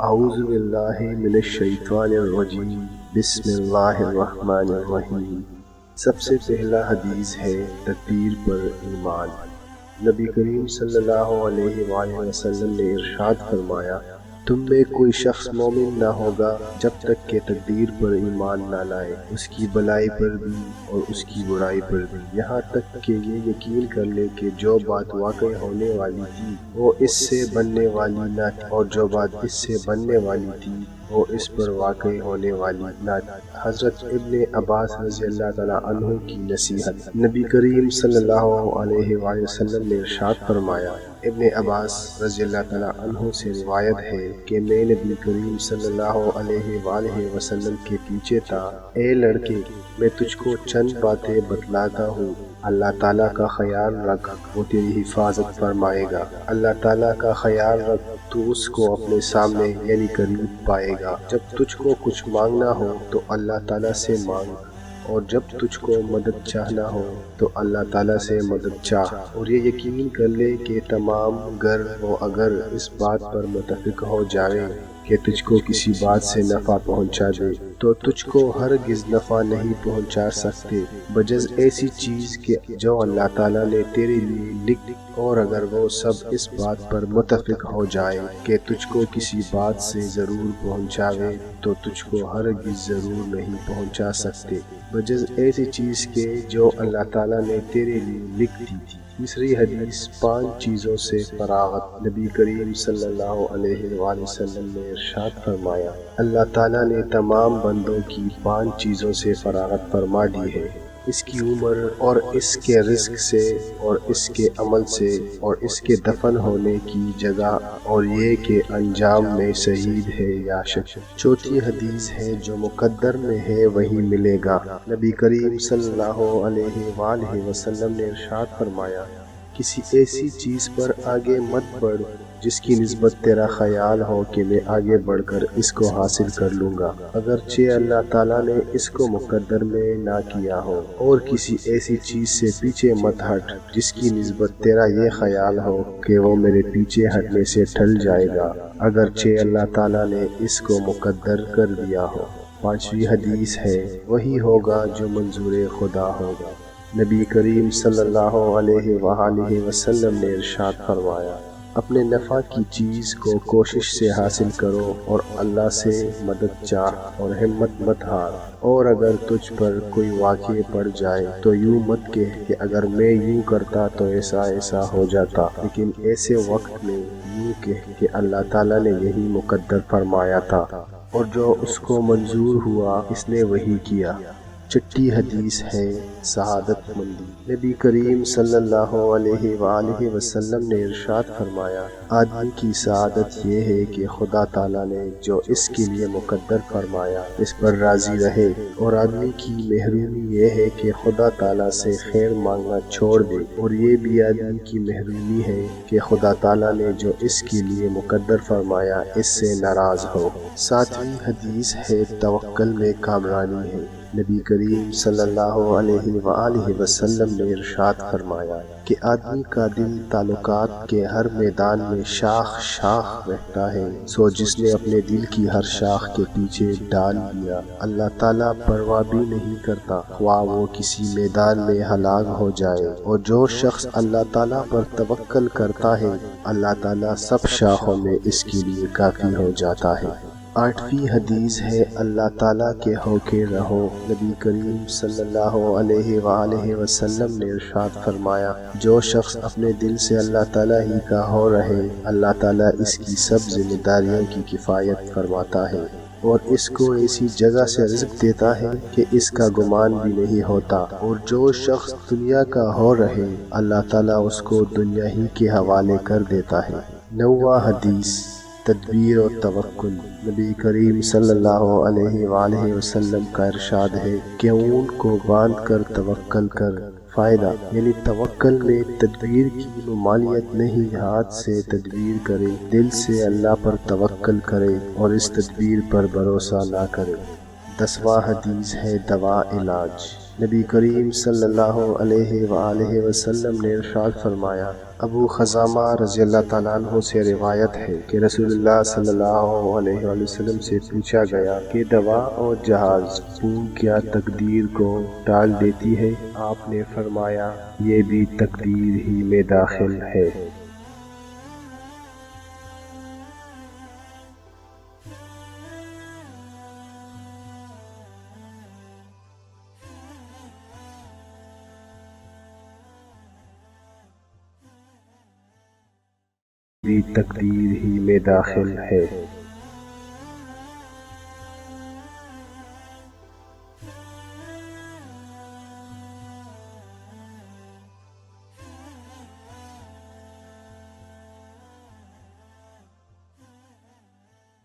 اعوذ باللہ من الشیطان الرجیم، بسم اللہ الرحمن الرحیم۔ سب سے پہلا حدیث ہے تدبیر پر ایمان۔ نبی کریم صلی اللہ علیہ وآلہ وسلم نے ارشاد فرمایا، تم میں کوئی شخص مومن نہ ہوگا جب تک کہ تدبیر پر ایمان نہ لائے، اس کی بھلائی پر بھی اور اس کی برائی پر بھی، یہاں تک کہ یہ یقین کر لے کہ جو بات واقع ہونے والی تھی وہ اس سے بننے والی نہ تھی، اور جو بات اس سے بننے والی تھی وہ اس پر واقع ہونے والی نہ تھی۔ حضرت ابن عباس رضی اللہ تعالیٰ عنہ کی نصیحت۔ نبی کریم صلی اللہ علیہ وآلہ وسلم نے ارشاد فرمایا، ابن عباس رضی اللہ تعالیٰ عنہ سے روایت ہے کہ میں نبی کریم صلی اللہ علیہ وآلہ وسلم کے پیچھے تھا، اے لڑکے، میں تجھ کو چند باتیں بتلاتا ہوں، اللہ تعالیٰ کا خیال رکھ، وہ تیری حفاظت فرمائے گا۔ اللہ تعالیٰ کا خیال رکھ تو اس کو اپنے سامنے یعنی قریب پائے گا۔ جب تجھ کو کچھ مانگنا ہو تو اللہ تعالیٰ سے مانگ، اور جب تجھ کو مدد چاہنا ہو تو اللہ تعالیٰ سے مدد چاہ، اور یہ یقین کر لے کہ تمام گر و اگر اس بات پر متفق ہو جائیں کہ تجھ کو کسی بات سے نفع پہنچا دے تو تجھ کو ہرگز نفع نہیں پہنچا سکتے بجز ایسی چیز کہ جو اللہ تعالیٰ نے تیرے لیے لکھ، اور اگر وہ سب اس بات پر متفق ہو جائے کہ تجھ کو کسی بات سے ضرور پہنچاوے تو تجھ کو ہرگز ضرور نہیں پہنچا سکتے بجز ایسی چیز کے جو اللہ تعالیٰ نے تیرے لیے لکھ دی تھی۔ تیسری حدیث، 5 چیزوں سے فراغت۔ نبی کریم صلی اللہ علیہ وآلہ وسلم نے ارشاد فرمایا، اللہ تعالیٰ نے تمام بندوں کی 5 چیزوں سے فراغت فرما دی ہے، اس کی عمر اور اس کے رزق سے اور اس کے عمل سے اور اس کے دفن ہونے کی جگہ اور یہ کہ انجام میں شہید ہے یا شہید۔ چوتھی حدیث ہے، جو مقدر میں ہے وہی ملے گا۔ نبی کریم صلی اللہ علیہ وآلہ وسلم نے ارشاد فرمایا، کسی ایسی چیز پر آگے مت بڑھ جس کی نسبت تیرا خیال ہو کہ میں آگے بڑھ کر اس کو حاصل کر لوں گا، اگرچہ اللہ تعالیٰ نے اس کو مقدر میں نہ کیا ہو، اور کسی ایسی چیز سے پیچھے مت ہٹ جس کی نسبت تیرا یہ خیال ہو کہ وہ میرے پیچھے ہٹنے سے ٹل جائے گا، اگرچہ اللہ تعالیٰ نے اس کو مقدر کر دیا ہو۔ 5ویں حدیث ہے، وہی ہوگا جو منظور خدا ہوگا۔ نبی کریم صلی اللہ علیہ وآلہ وسلم نے ارشاد فرمایا، اپنے نفع کی چیز کو کوشش سے حاصل کرو اور اللہ سے مدد چاہ اور ہمت مت ہار، اور اگر تجھ پر کوئی واقع پڑ جائے تو یوں مت کہہ کہ اگر میں یوں کرتا تو ایسا ایسا ہو جاتا، لیکن ایسے وقت میں یوں کہہ کہ اللہ تعالیٰ نے یہی مقدر فرمایا تھا، اور جو اس کو منظور ہوا اس نے وہی کیا۔ 6ٹھی حدیث ہے، سعادت مندی۔ نبی کریم صلی اللہ علیہ وآلہ وسلم نے ارشاد فرمایا، آدمی کی سعادت یہ ہے کہ خدا تعالیٰ نے جو اس کے لیے مقدر فرمایا اس پر راضی رہے، اور آدمی کی محرومی یہ ہے کہ خدا تعالیٰ سے خیر مانگنا چھوڑ دے، اور یہ بھی آدمی کی محرومی ہے کہ خدا تعالیٰ نے جو اس کے لیے مقدر فرمایا اس سے ناراض ہو۔ 7ویں حدیث ہے، توکل میں کامرانی ہے۔ نبی کریم صلی اللہ علیہ وآلہ وسلم نے ارشاد فرمایا کہ آدمی کا دل تعلقات کے ہر میدان میں شاخ شاخ رہتا ہے، سو جس نے اپنے دل کی ہر شاخ کے پیچھے ڈال دیا اللہ تعالیٰ پرواہ بھی نہیں کرتا، خواہ وہ کسی میدان میں ہلاک ہو جائے، اور جو شخص اللہ تعالیٰ پر توکل کرتا ہے اللہ تعالیٰ سب شاخوں میں اس کے لیے کافی ہو جاتا ہے۔ 8ویں حدیث ہے، اللہ تعالیٰ کے ہو کے رہو۔ نبی کریم صلی اللہ علیہ وآلہ وسلم نے ارشاد فرمایا، جو شخص اپنے دل سے اللہ تعالیٰ ہی کا ہو رہے اللہ تعالیٰ اس کی سب ذمہ داریوں کی کفایت فرماتا ہے، اور اس کو ایسی جگہ سے رزق دیتا ہے کہ اس کا گمان بھی نہیں ہوتا، اور جو شخص دنیا کا ہو رہے اللہ تعالیٰ اس کو دنیا ہی کے حوالے کر دیتا ہے۔ 9واں حدیث، تدبیر و توکل۔ نبی کریم صلی اللہ علیہ وآلہ وسلم کا ارشاد ہے کہ اونٹ کو باندھ کر توکل کر، فائدہ یعنی توکل میں تدبیر کی ممانعت نہیں، ہاتھ سے تدبیر کرے، دل سے اللہ پر توکل کرے اور اس تدبیر پر بھروسہ نہ کرے۔ 10واں حدیث ہے، دوا علاج۔ نبی کریم صلی اللہ علیہ وآلہ وسلم نے ارشاد فرمایا، ابو خزامہ رضی اللہ تعالیٰ عنہ سے روایت ہے کہ رسول اللہ صلی اللہ علیہ وآلہ وسلم سے پوچھا گیا کہ دوا اور جہاز پور کیا تقدیر کو ٹال دیتی ہے؟ آپ نے فرمایا، یہ بھی تقدیر ہی میں داخل ہے۔ بھی تقدیر ہی میں داخل ہے۔